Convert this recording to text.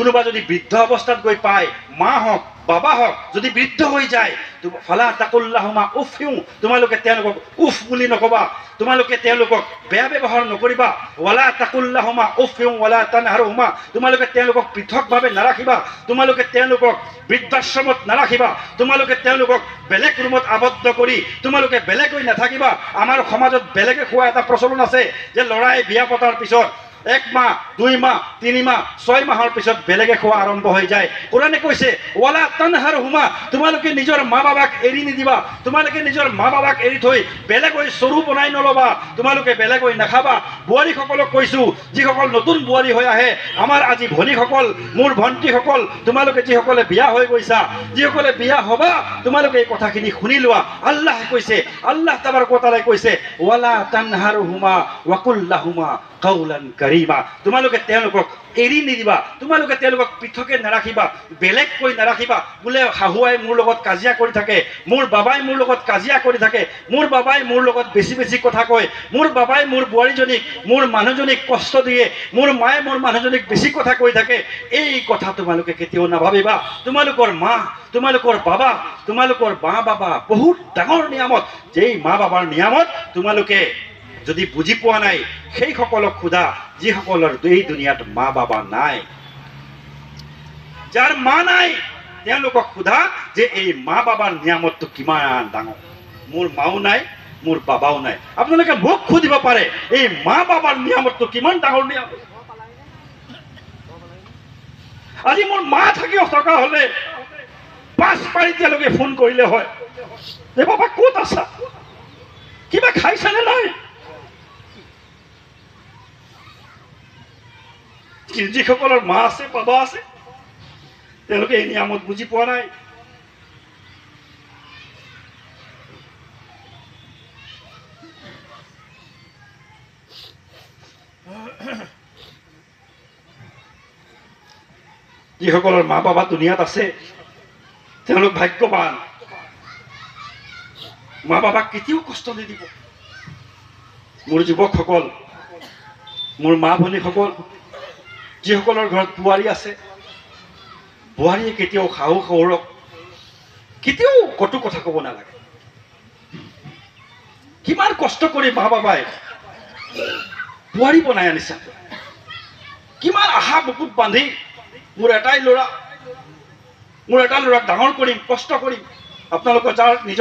কোনোবা যদি বৃদ্ধ অৱস্থাত গৈ পায়, মা হওক বাবা হওক যদি বৃদ্ধ হৈ যায়, ফালা তাকুল্লাহুমা উফিউ, তোমালোকে তেওঁলোকক উফ বুলি নকবা, তোমালোকে তেওঁলোকক বেয়া ব্যৱহাৰ নকৰিবা। ৱালা তাকুল্লাহুমা উফিউ ৱালা তানহাৰুহুমা, তোমালোকে তেওঁলোকক পৃথকভাৱে নাৰাখিবা, তোমালোকে তেওঁলোকক বৃদ্ধাশ্ৰমত নাৰাখিবা, তোমালোকে তেওঁলোকক বেলেগ ৰুমত আবদ্ধ কৰি তোমালোকে বেলেগ হৈ নাথাকিবা। আমাৰ সমাজত বেলেগে খোৱা এটা প্ৰচলন আছে যে ল'ৰাই বিয়া পতাৰ পিছত 1 মাহ 2 মাহ 3 মাহ 6 মাহৰ পিছত বেলেগে খোৱা আৰম্ভ হৈ যায়। কোৰাণে কৈছে ৱালা তানহাৰুহুমা, তোমালোকে নিজৰ মা বাবাক এৰি নিদিবা, তোমালোকে নিজৰ মা বাবাক এৰি থৈ বেলেগ হৈ চৰু বনাই নল'বা, তোমালোকে বেলেগ হৈ নাখাবা। বোৱাৰীসকলক কৈছোঁ, যিসকল নতুন বোৱাৰী হৈ আহে, আমাৰ আজি ভনীসকল, মোৰ ভণ্টিসকল, তোমালোকে যিসকলে বিয়া হৈ গৈছা, যিসকলে বিয়া হ'বা, তোমালোকে এই কথাখিনি শুনি লোৱা। আল্লাহে কৈছে, আল্লাহ তাবাৰক ওয়া তাআলাই কৈছে ৱালা তানহাৰুহুমা ওয়াকুল্লাহুমা কাউলান কাৰীমা, তোমালোকে তেওঁলোকক এৰি নিদিবা, তোমালোকে তেওঁলোকক পৃথকে নাৰাখিবা, বেলেগকৈ নাৰাখিবা। বোলে শাহুৱাই মোৰ লগত কাজিয়া কৰি থাকে, মোৰ বাবাই মোৰ লগত কাজিয়া কৰি থাকে, মোৰ বাবাই মোৰ লগত বেছি বেছি কথা কয়, মোৰ বাবাই মোৰ বোৱাৰীজনীক, মোৰ মানুহজনীক কষ্ট দিয়ে, মোৰ মায়ে মোৰ মানুহজনীক বেছি কথা কৈ থাকে, এই কথা তোমালোকে কেতিয়াও নাভাবিবা। তোমালোকৰ মা, তোমালোকৰ বাবা, তোমালোকৰ মা বাবা বহুত ডাঙৰ নিয়ামত, যেই মা বাবাৰ নিয়ামত তোমালোকে যদি বুজি পোৱা নাই, সেইসকলক সোধা যিসকলৰ এই দুনিয়াত মা বাবা নাই। যাৰ মা নাই তেওঁলোকক সোধা যে এই মা বাবাৰ নিয়ামতটো কিমান ডাঙৰ। মোৰ মাও নাই, মোৰ বাবাও নাই, আপোনালোকে মোক সুধিব পাৰে এই মা বাবাৰ নিয়ামতটো কিমান ডাঙৰ নিয়ামত। আজি মোৰ মা থাকি থকা হলে 5 পাৰি তেওঁলোকে ফোন কৰিলে হয়, যে বাবা ক'ত আছা, কিবা খাইছানে নাই। যিসকলৰ মা আছে বাবা আছে তেওঁলোকে এই নিয়ামত বুজি পোৱা নাই। যিসকলৰ মা বাবা দুনিয়াত আছে তেওঁলোক ভাগ্যৱান, মা বাবাক কেতিয়াও কষ্ট নিদিব। মোৰ যুৱকসকল, মোৰ মা ভনীসকল, যিসকলৰ ঘৰত বোৱাৰী আছে, বোৱাৰীয়ে কেতিয়াও শাহু শহুৰক কেতিয়াও কটু কথা ক'ব নালাগে। কিমান কষ্ট কৰি মা বাবাই বোৱাৰী বনাই আনিছা, কিমান আশা বুকুত বান্ধি মোৰ এটাই ল'ৰা, মোৰ এটা ল'ৰাক ডাঙৰ কৰিম, কষ্ট কৰিম। আপোনালোকৰ যাৰ নিজৰ